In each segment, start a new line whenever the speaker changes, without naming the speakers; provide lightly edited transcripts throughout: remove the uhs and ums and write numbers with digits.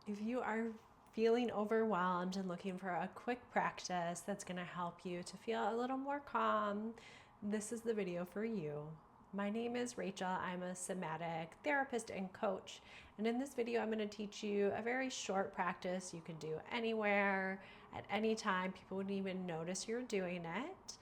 If you are feeling overwhelmed and looking for a quick practice that's going to help you to feel a little more calm, this is the video for you. My name is Rachel. I'm a somatic therapist and coach. And in this video, I'm going to teach you a very short practice you can do anywhere, at any time. People wouldn't even notice you're doing it.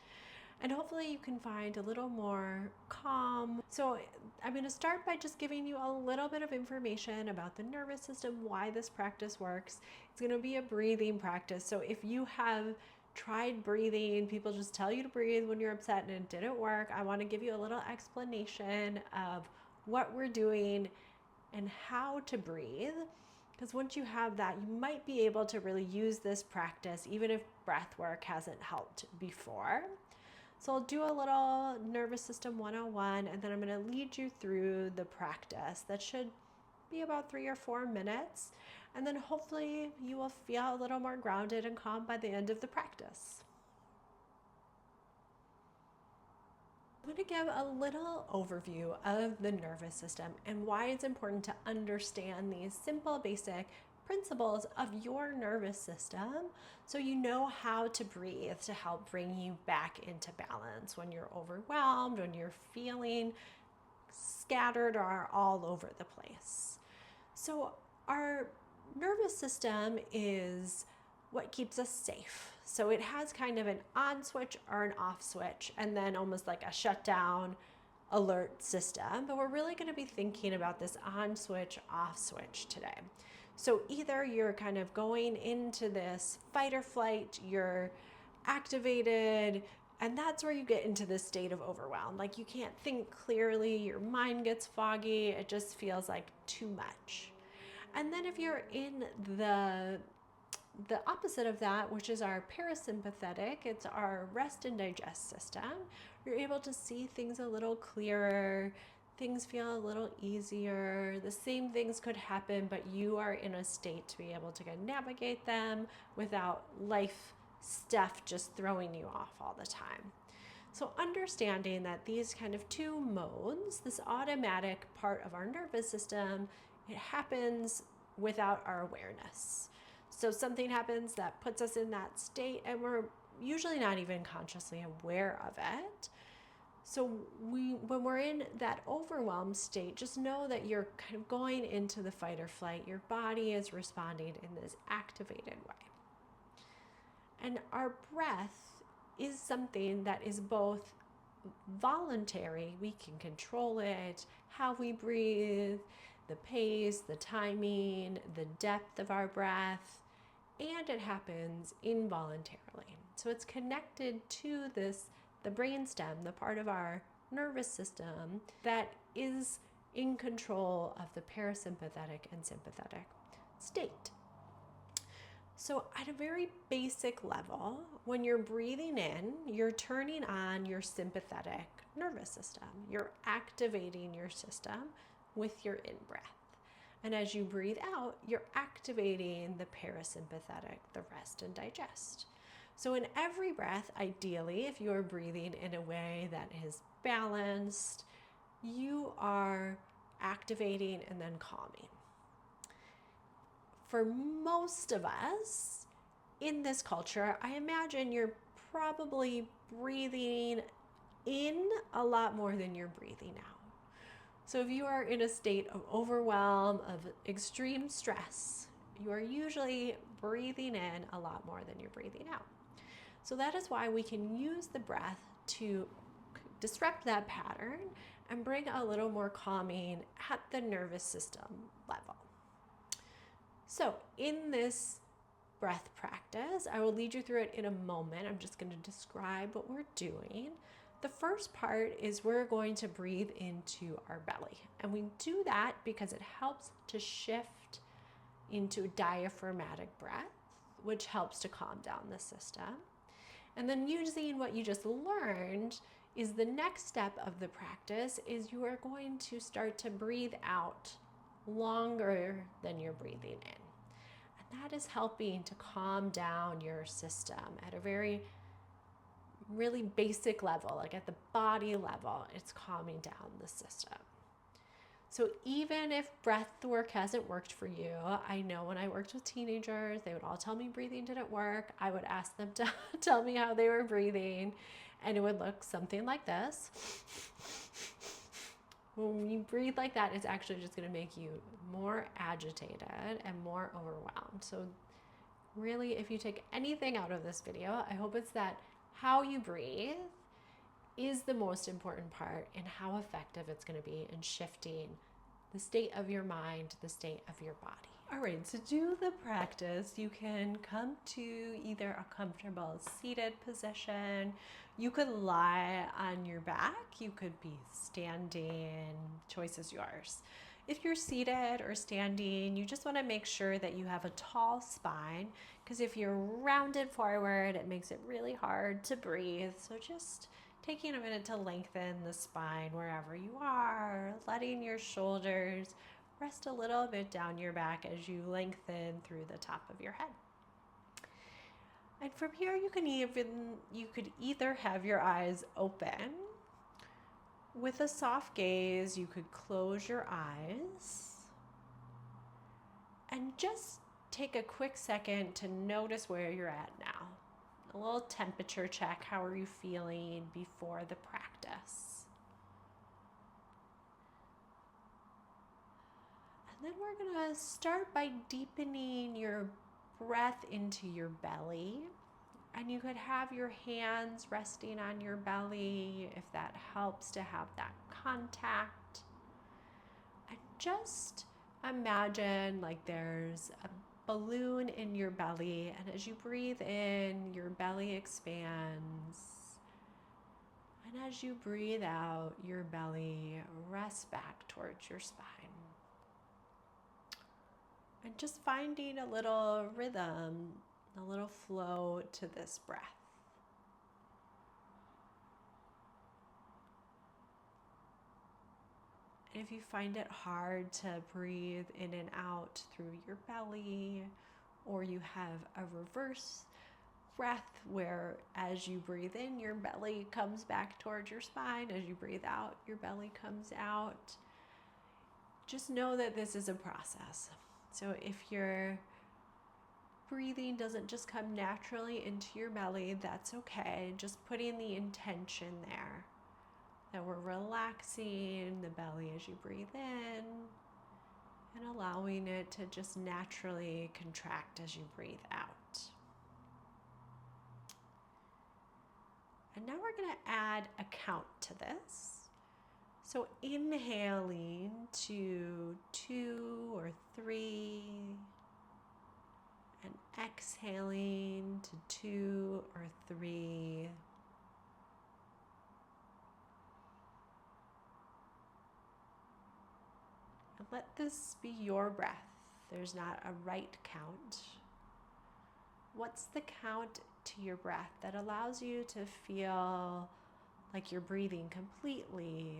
And hopefully you can find a little more calm. So I'm going to start by just giving you a little bit of information about the nervous system, why this practice works. It's going to be a breathing practice. So if you have tried breathing, people just tell you to breathe when you're upset and it didn't work, I want to give you a little explanation of what we're doing and how to breathe. Because once you have that, you might be able to really use this practice, even if breath work hasn't helped before. So I'll do a little nervous system 101, and then I'm going to lead you through the practice. That should be about 3 or 4 minutes. And then hopefully you will feel a little more grounded and calm by the end of the practice. I'm going to give a little overview of the nervous system and why it's important to understand these simple, basic principles of your nervous system so you know how to breathe to help bring you back into balance when you're overwhelmed, when you're feeling scattered or all over the place. So our nervous system is what keeps us safe. So it has kind of an on switch or an off switch, and then almost like a shutdown alert system. But we're really going to be thinking about this on switch, off switch today. So either you're kind of going into this fight or flight, you're activated, and that's where you get into this state of overwhelm. Like you can't think clearly, your mind gets foggy, it just feels like too much. And then if you're in the opposite of that, which is our parasympathetic, it's our rest and digest system, you're able to see things a little clearer, things feel a little easier. The same things could happen, but you are in a state to be able to navigate them without life stuff just throwing you off all the time. So understanding that these kind of two modes, this automatic part of our nervous system, it happens without our awareness. So something happens that puts us in that state and we're usually not even consciously aware of it. So when we're in that overwhelmed state, just know that you're kind of going into the fight or flight. Your body is responding in this activated way. And our breath is something that is both voluntary, we can control it, how we breathe, the pace, the timing, the depth of our breath, and it happens involuntarily. So it's connected to the brainstem, the part of our nervous system that is in control of the parasympathetic and sympathetic state. So at a very basic level, when you're breathing in, you're turning on your sympathetic nervous system. You're activating your system with your in-breath. And as you breathe out, you're activating the parasympathetic, the rest and digest. So in every breath, ideally, if you are breathing in a way that is balanced, you are activating and then calming. For most of us in this culture, I imagine you're probably breathing in a lot more than you're breathing out. So if you are in a state of overwhelm, of extreme stress, you are usually breathing in a lot more than you're breathing out. So that is why we can use the breath to disrupt that pattern and bring a little more calming at the nervous system level. So in this breath practice, I will lead you through it in a moment. I'm just going to describe what we're doing. The first part is we're going to breathe into our belly. And we do that because it helps to shift into diaphragmatic breath, which helps to calm down the system. And then using what you just learned is the next step of the practice is you are going to start to breathe out longer than you're breathing in. And that is helping to calm down your system at a really basic level, like at the body level, it's calming down the system. So even if breath work hasn't worked for you, I know when I worked with teenagers, they would all tell me breathing didn't work. I would ask them to tell me how they were breathing, and it would look something like this. When you breathe like that, it's actually just going to make you more agitated and more overwhelmed. So really, if you take anything out of this video, I hope it's that how you breathe is the most important part and how effective it's going to be in shifting the state of your mind, the state of your body. All right, to do the practice, you can come to either a comfortable seated position. You could lie on your back. You could be standing. Choice is yours. If you're seated or standing, you just want to make sure that you have a tall spine, because if you're rounded forward, it makes it really hard to breathe. So just taking a minute to lengthen the spine wherever you are, letting your shoulders rest a little bit down your back as you lengthen through the top of your head. And from here, you could either have your eyes open. With a soft gaze, you could close your eyes and just take a quick second to notice where you're at now. A little temperature check. How are you feeling before the practice? And then we're going to start by deepening your breath into your belly. And you could have your hands resting on your belly if that helps to have that contact. And just imagine like there's a balloon in your belly, and as you breathe in, your belly expands. And as you breathe out, your belly rests back towards your spine. And just finding a little rhythm, a little flow to this breath. And if you find it hard to breathe in and out through your belly, or you have a reverse breath where as you breathe in, your belly comes back towards your spine, as you breathe out, your belly comes out, just know that this is a process. So if your breathing doesn't just come naturally into your belly, that's okay. Just putting the intention there that we're relaxing the belly as you breathe in and allowing it to just naturally contract as you breathe out. And now we're going to add a count to this. So inhaling to 2 or 3, and exhaling to 2 or 3. And let this be your breath. There's not a right count. What's the count to your breath that allows you to feel like you're breathing completely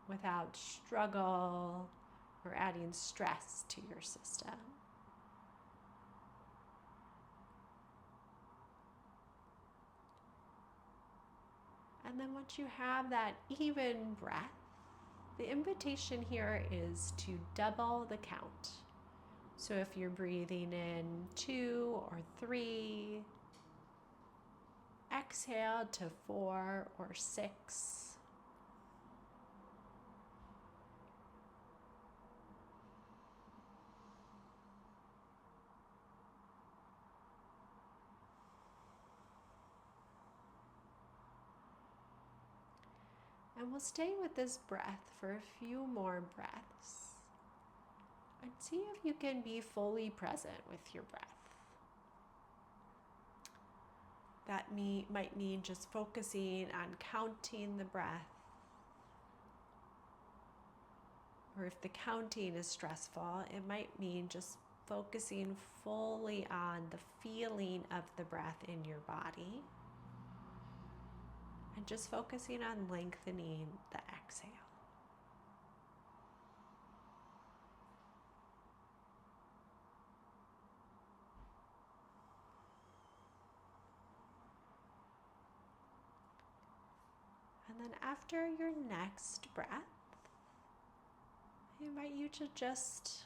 without struggle or adding stress to your system? And then once you have that even breath, the invitation here is to double the count. So if you're breathing in 2 or 3, exhale to 4 or 6. And we'll stay with this breath for a few more breaths. And see if you can be fully present with your breath. That might mean just focusing on counting the breath. Or if the counting is stressful, it might mean just focusing fully on the feeling of the breath in your body. And just focusing on lengthening the exhale. And then after your next breath, I invite you to just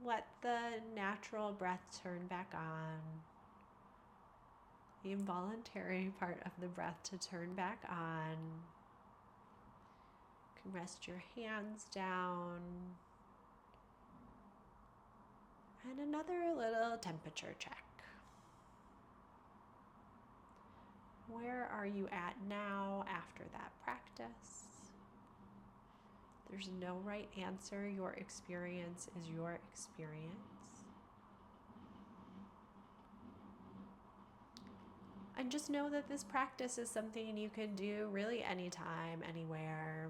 let the natural breath turn back on, the involuntary part of the breath to turn back on. You can rest your hands down. And another little temperature check. Where are you at now after that practice? There's no right answer. Your experience is your experience. And just know that this practice is something you can do really anytime, anywhere.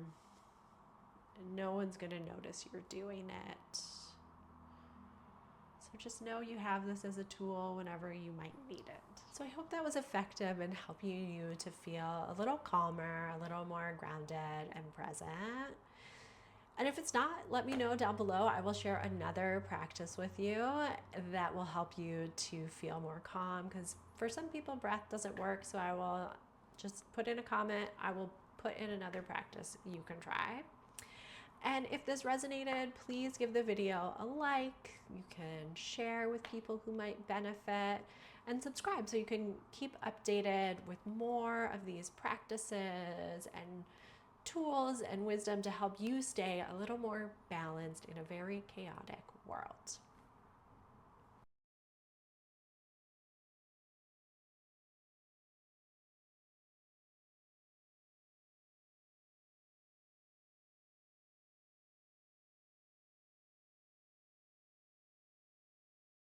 No one's going to notice you're doing it. So just know you have this as a tool whenever you might need it. So I hope that was effective in helping you to feel a little calmer, a little more grounded and present. And if it's not, let me know down below. I will share another practice with you that will help you to feel more calm, because for some people breath doesn't work. So I will just put in a comment. I will put in another practice you can try. And if this resonated, please give the video a like. You can share with people who might benefit, and subscribe so you can keep updated with more of these practices and tools and wisdom to help you stay a little more balanced in a very chaotic world.